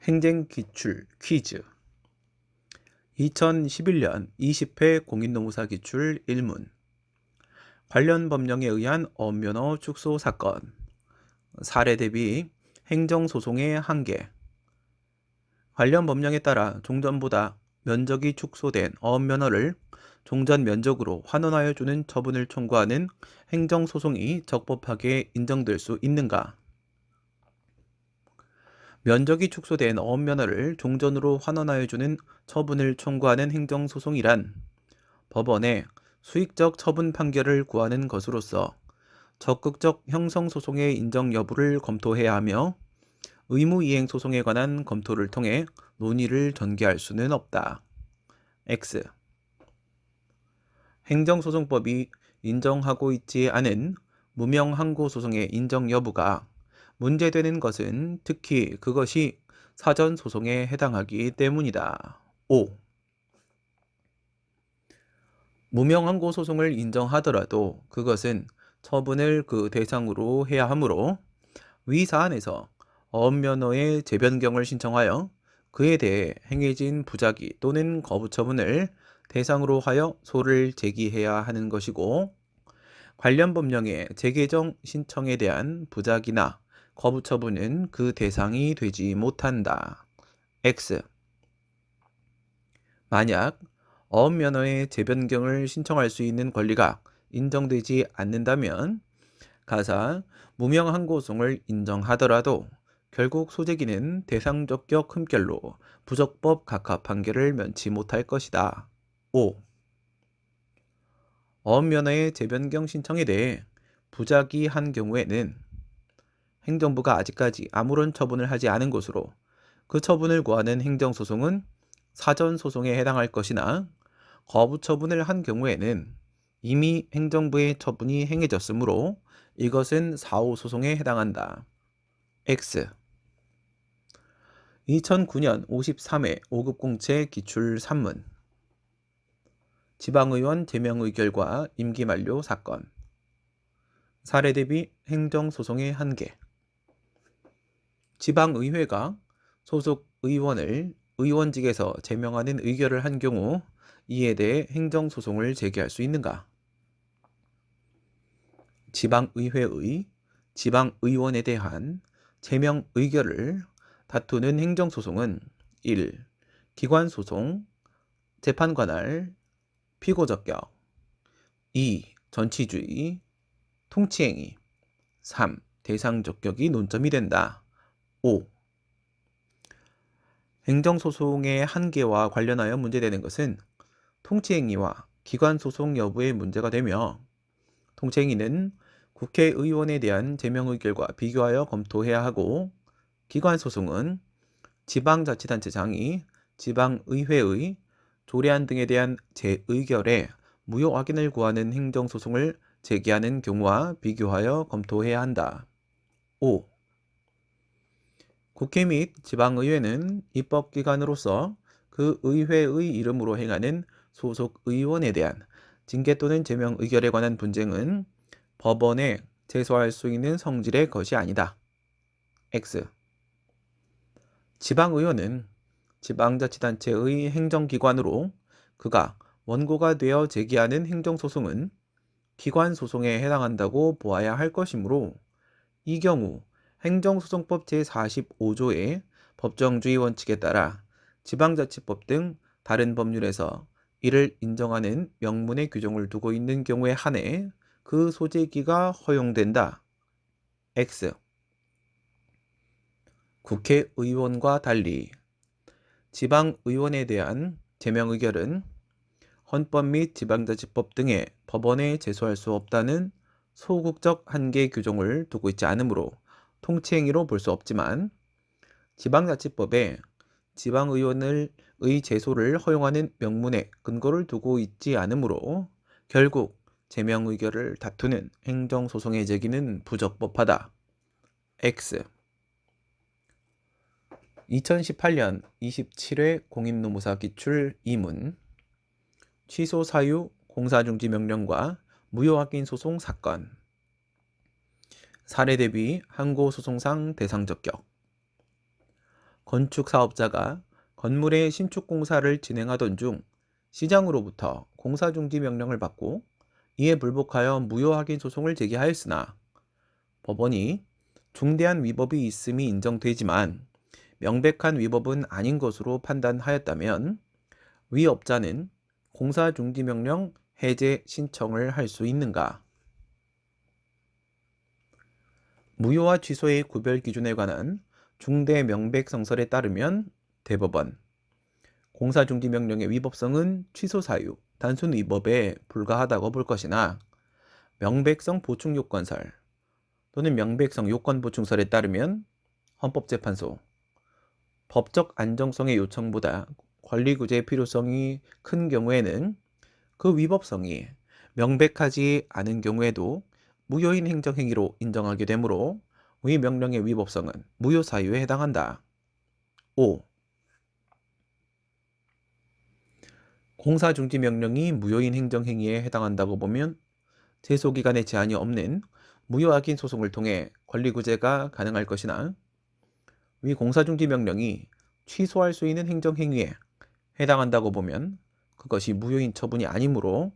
행정기출 퀴즈 2011년 20회 공인노무사 기출 1문 관련 법령에 의한 어업면허 축소 사건 사례 대비 행정소송의 한계 관련 법령에 따라 종전보다 면적이 축소된 어업면허를 종전 면적으로 환원하여 주는 처분을 청구하는 행정소송이 적법하게 인정될 수 있는가? 면적이 축소된 어업면허를 종전으로 환원하여 주는 처분을 청구하는 행정소송이란 법원에 수익적 처분 판결을 구하는 것으로서 적극적 형성소송의 인정 여부를 검토해야 하며 의무이행 소송에 관한 검토를 통해 논의를 전개할 수는 없다. X. 행정소송법이 인정하고 있지 않은 무명항고소송의 인정 여부가 문제되는 것은 특히 그것이 사전소송에 해당하기 때문이다. 5. 무명항고소송을 인정하더라도 그것은 처분을 그 대상으로 해야 하므로 위 사안에서 어업면허의 재변경을 신청하여 그에 대해 행해진 부작위 또는 거부 처분을 대상으로 하여 소를 제기해야 하는 것이고 관련 법령의 재개정 신청에 대한 부작위나 거부 처분은 그 대상이 되지 못한다. X. 만약 어업면허의 재변경을 신청할 수 있는 권리가 인정되지 않는다면 가사 무명항고소송을 인정하더라도 결국 소재기는 대상적격 흠결로 부적법 각하 판결을 면치 못할 것이다. 5. 어업면허의 재변경 신청에 대해 부작위한 경우에는 행정부가 아직까지 아무런 처분을 하지 않은 것으로 그 처분을 구하는 행정소송은 사전소송에 해당할 것이나 거부 처분을 한 경우에는 이미 행정부의 처분이 행해졌으므로 이것은 사후소송에 해당한다. X. 2009년 53회 5급 공채 기출 3문 지방의원 제명 의결과 임기 만료 사건 사례 대비 행정소송의 한계 지방의회가 소속 의원을 의원직에서 제명하는 의결을 한 경우 이에 대해 행정소송을 제기할 수 있는가? 지방의회의 지방의원에 대한 제명 의결을 다투는 행정소송은 1. 기관소송, 재판관할, 피고적격 2. 전치주의, 통치행위 3. 대상적격이 논점이 된다. 5. 행정소송의 한계와 관련하여 문제되는 것은 통치행위와 기관소송 여부의 문제가 되며 통치행위는 국회의원에 대한 제명 의결과 비교하여 검토해야 하고 기관소송은 지방자치단체장이 지방의회의 조례안 등에 대한 재의결에 무효 확인을 구하는 행정소송을 제기하는 경우와 비교하여 검토해야 한다. 5. 국회 및 지방의회는 입법기관으로서 그 의회의 이름으로 행하는 소속 의원에 대한 징계 또는 제명 의결에 관한 분쟁은 법원에 제소할 수 있는 성질의 것이 아니다. X. 지방의원은 지방자치단체의 행정기관으로 그가 원고가 되어 제기하는 행정소송은 기관소송에 해당한다고 보아야 할 것이므로 이 경우 행정소송법 제45조의 법정주의 원칙에 따라 지방자치법 등 다른 법률에서 이를 인정하는 명문의 규정을 두고 있는 경우에 한해 그 소재기가 허용된다. X. 국회의원과 달리 지방의원에 대한 제명 의결은 헌법 및 지방자치법 등의 법원에 제소할 수 없다는 소극적 한계 규정을 두고 있지 않으므로 통치행위로 볼 수 없지만 지방자치법에 지방의원의 제소를 허용하는 명문의 근거를 두고 있지 않으므로 결국 제명 의결을 다투는 행정소송의 제기는 부적법하다. X. 2018년 27회 공인노무사 기출 2문 취소 사유 공사중지명령과 무효확인 소송 사건 사례 대비 항고소송상 대상적격 건축 사업자가 건물의 신축 공사를 진행하던 중 시장으로부터 공사 중지 명령을 받고 이에 불복하여 무효 확인 소송을 제기하였으나 법원이 중대한 위법이 있음이 인정되지만 명백한 위법은 아닌 것으로 판단하였다면 위업자는 공사 중지 명령 해제 신청을 할 수 있는가? 무효와 취소의 구별 기준에 관한 중대 명백성설에 따르면 대법원 공사중지 명령의 위법성은 취소 사유, 단순 위법에 불과하다고 볼 것이나 명백성 보충 요건설 또는 명백성 요건 보충설에 따르면 헌법재판소 법적 안정성의 요청보다 권리구제의 필요성이 큰 경우에는 그 위법성이 명백하지 않은 경우에도 무효인 행정행위로 인정하게 되므로 위 명령의 위법성은 무효 사유에 해당한다. 5. 공사중지 명령이 무효인 행정행위에 해당한다고 보면 제소기간에 제한이 없는 무효 확인 소송을 통해 권리구제가 가능할 것이나 위 공사중지 명령이 취소할 수 있는 행정행위에 해당한다고 보면 그것이 무효인 처분이 아니므로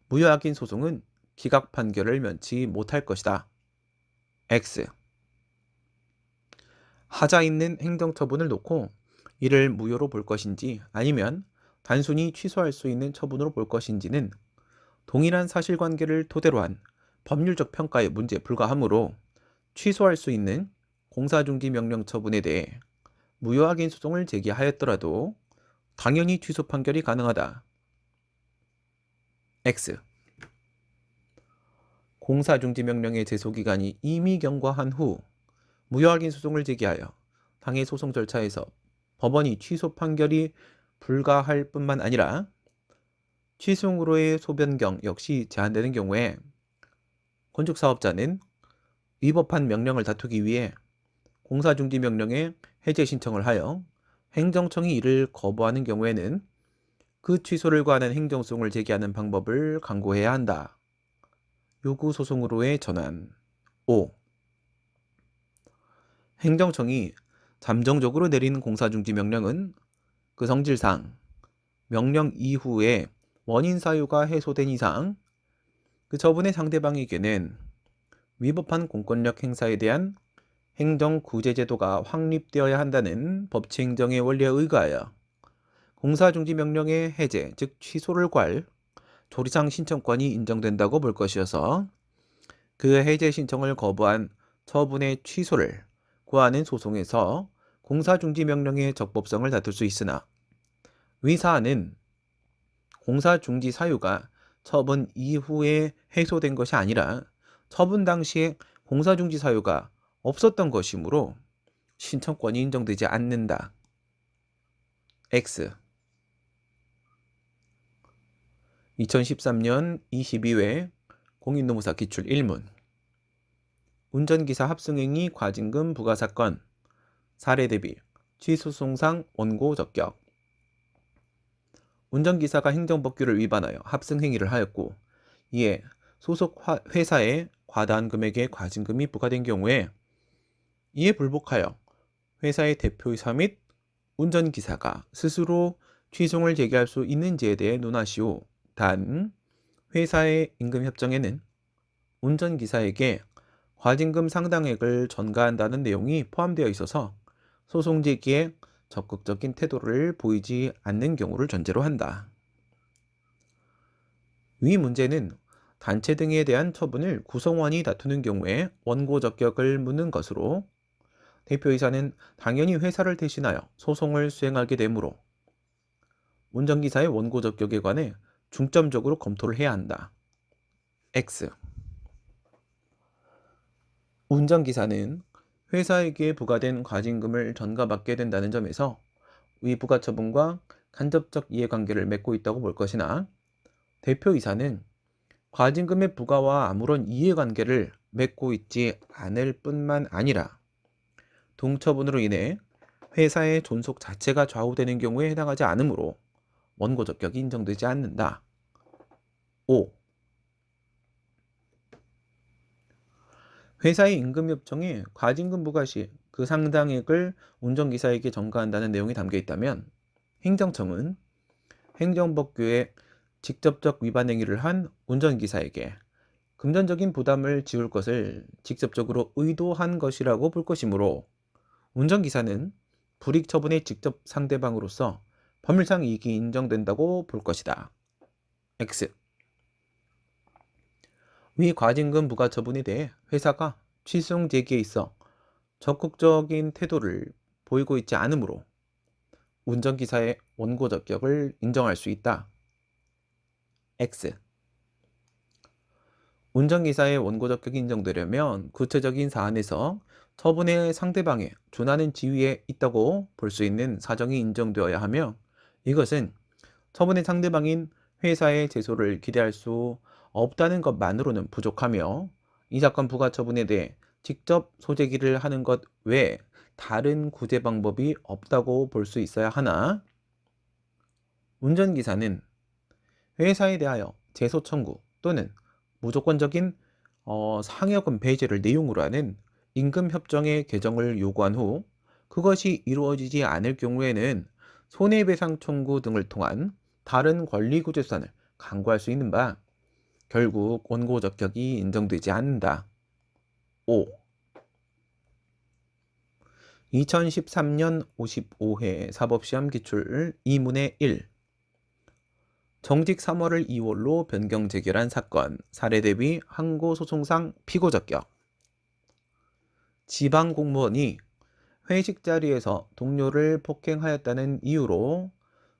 무효 확인 소송은 기각 판결을 면치 못할 것이다. X. 하자 있는 행정처분을 놓고 이를 무효로 볼 것인지 아니면 단순히 취소할 수 있는 처분으로 볼 것인지는 동일한 사실관계를 토대로 한 법률적 평가의 문제에 불과하므로 취소할 수 있는 공사중지 명령 처분에 대해 무효 확인 소송을 제기하였더라도 당연히 취소 판결이 가능하다. X. 공사중지 명령의 제소기간이 이미 경과한 후 무효 확인 소송을 제기하여 당해 소송 절차에서 법원이 취소 판결이 불가할 뿐만 아니라 취소으로의 소변경 역시 제한되는 경우에 건축사업자는 위법한 명령을 다투기 위해 공사중지 명령의 해제 신청을 하여 행정청이 이를 거부하는 경우에는 그 취소를 구하는 행정소송을 제기하는 방법을 강구해야 한다. 요구소송으로의 전환. 5. 행정청이 잠정적으로 내리는 공사중지 명령은 그 성질상 명령 이후에 원인 사유가 해소된 이상 그 처분의 상대방에게는 위법한 공권력 행사에 대한 행정구제제도가 확립되어야 한다는 법치행정의 원리에 의거하여 공사중지 명령의 해제, 즉 취소를 구할 조리상 신청권이 인정된다고 볼 것이어서 그 해제 신청을 거부한 처분의 취소를 구하는 소송에서 공사중지 명령의 적법성을 다툴 수 있으나 위 사안은 공사중지 사유가 처분 이후에 해소된 것이 아니라 처분 당시에 공사중지 사유가 없었던 것이므로 신청권이 인정되지 않는다. X. 2013년 22회 공인노무사 기출 1문 운전기사 합승행위 과징금 부과 사건 사례 대비 취소송상 원고 적격 운전기사가 행정법규를 위반하여 합승행위를 하였고 이에 소속 회사에 과다한 금액의 과징금이 부과된 경우에 이에 불복하여 회사의 대표이사 및 운전기사가 스스로 취소를 제기할 수 있는지에 대해 논하시오. 단 회사의 임금협정에는 운전기사에게 과징금 상당액을 전가한다는 내용이 포함되어 있어서 소송 제기에 적극적인 태도를 보이지 않는 경우를 전제로 한다. 위 문제는 단체 등에 대한 처분을 구성원이 다투는 경우에 원고 적격을 묻는 것으로 대표이사는 당연히 회사를 대신하여 소송을 수행하게 되므로 운전기사의 원고 적격에 관해 중점적으로 검토를 해야 한다. X. 운전기사는 회사에게 부과된 과징금을 전가받게 된다는 점에서 위 부가처분과 간접적 이해관계를 맺고 있다고 볼 것이나 대표이사는 과징금의 부과와 아무런 이해관계를 맺고 있지 않을 뿐만 아니라 동처분으로 인해 회사의 존속 자체가 좌우되는 경우에 해당하지 않으므로 원고 적격이 인정되지 않는다. 5. 회사의 임금협정에 과징금 부과 시 그 상당액을 운전기사에게 전가한다는 내용이 담겨 있다면 행정청은 행정법규에 직접적 위반 행위를 한 운전기사에게 금전적인 부담을 지울 것을 직접적으로 의도한 것이라고 볼 것이므로 운전기사는 불이익 처분의 직접 상대방으로서 법률상 이익이 인정된다고 볼 것이다. X. 위 과징금 부과 처분에 대해 회사가 취소용 제기에 있어 적극적인 태도를 보이고 있지 않으므로 운전기사의 원고 적격을 인정할 수 있다. X. 운전기사의 원고 적격이 인정되려면 구체적인 사안에서 처분의 상대방에 준하는 지위에 있다고 볼 수 있는 사정이 인정되어야 하며 이것은 처분의 상대방인 회사의 제소를 기대할 수 없다는 것만으로는 부족하며 이 사건 부과 처분에 대해 직접 소제기를 하는 것 외에 다른 구제 방법이 없다고 볼 수 있어야 하나 운전기사는 회사에 대하여 제소 청구 또는 무조건적인 상여금 배제를 내용으로 하는 임금협정의 개정을 요구한 후 그것이 이루어지지 않을 경우에는 손해배상 청구 등을 통한 다른 권리구제 수단을 강구할 수 있는 바 결국 원고 적격이 인정되지 않는다. 5. 2013년 55회 사법시험 기출 2문의 1. 정직 3월을 2월로 변경 재결한 사건 사례 대비 항고소송상 피고 적격. 지방 공무원이 회식 자리에서 동료를 폭행하였다는 이유로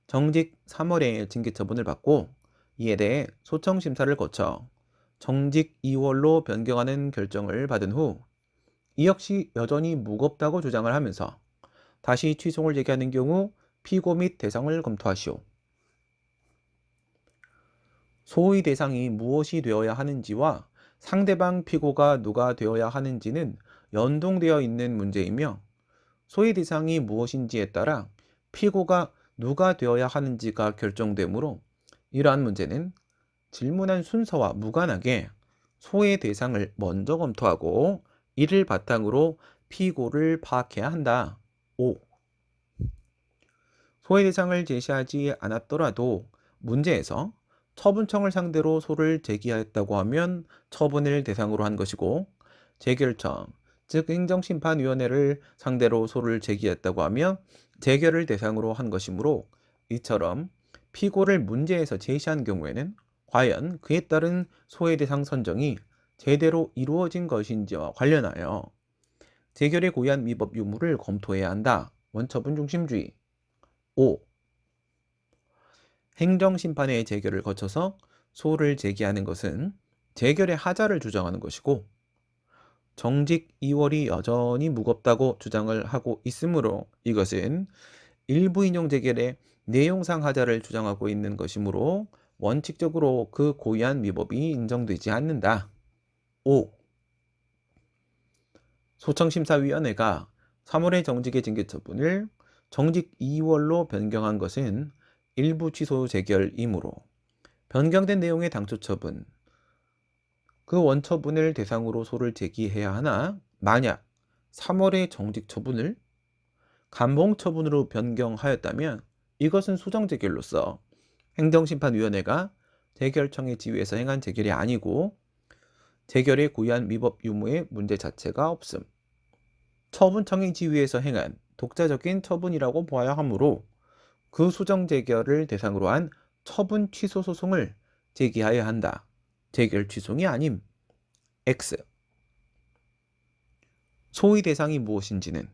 정직 3월에 징계 처분을 받고 이에 대해 소청 심사를 거쳐 정직 2월로 변경하는 결정을 받은 후 이 역시 여전히 무겁다고 주장을 하면서 다시 취소를 제기하는 경우 피고 및 대상을 검토하시오. 소의 대상이 무엇이 되어야 하는지와 상대방 피고가 누가 되어야 하는지는 연동되어 있는 문제이며 소의 대상이 무엇인지에 따라 피고가 누가 되어야 하는지가 결정되므로 이러한 문제는 질문한 순서와 무관하게 소의 대상을 먼저 검토하고 이를 바탕으로 피고를 파악해야 한다. 5. 소의 대상을 제시하지 않았더라도 문제에서 처분청을 상대로 소를 제기하였다고 하면 처분을 대상으로 한 것이고 재결청, 즉 행정심판위원회를 상대로 소를 제기했다고 하면 재결을 대상으로 한 것이므로 이처럼 피고를 문제에서 제시한 경우에는 과연 그에 따른 소의 대상 선정이 제대로 이루어진 것인지와 관련하여 재결에 고의한 위법 유무를 검토해야 한다. 원처분 중심주의. 5. 행정심판의 재결을 거쳐서 소를 제기하는 것은 재결의 하자를 주장하는 것이고 정직 2월이 여전히 무겁다고 주장을 하고 있으므로 이것은 일부 인용 재결의 내용상 하자를 주장하고 있는 것이므로 원칙적으로 그 고의한 위법이 인정되지 않는다. 5. 소청심사위원회가 3월의 정직의 징계 처분을 정직 2월로 변경한 것은 일부 취소 재결이므로 변경된 내용의 당초 처분, 그 원처분을 대상으로 소를 제기해야 하나 만약 3월의 정직 처분을 감봉 처분으로 변경하였다면 이것은 소정 재결로서 행정심판위원회가 재결청의 지위에서 행한 재결이 아니고 재결에 고의한 위법 유무의 문제 자체가 없음. 처분청의 지위에서 행한 독자적인 처분이라고 보아야 하므로 그 소정 재결을 대상으로 한 처분 취소 소송을 제기하여야 한다. 재결 취소이 아님. X. 소의 대상이 무엇인지는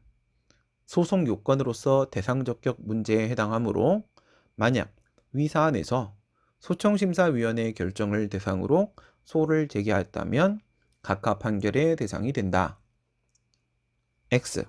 소송 요건으로서 대상 적격 문제에 해당하므로 만약 위 사안에서 소청심사위원회의 결정을 대상으로 소를 제기하였다면 각하 판결의 대상이 된다. X.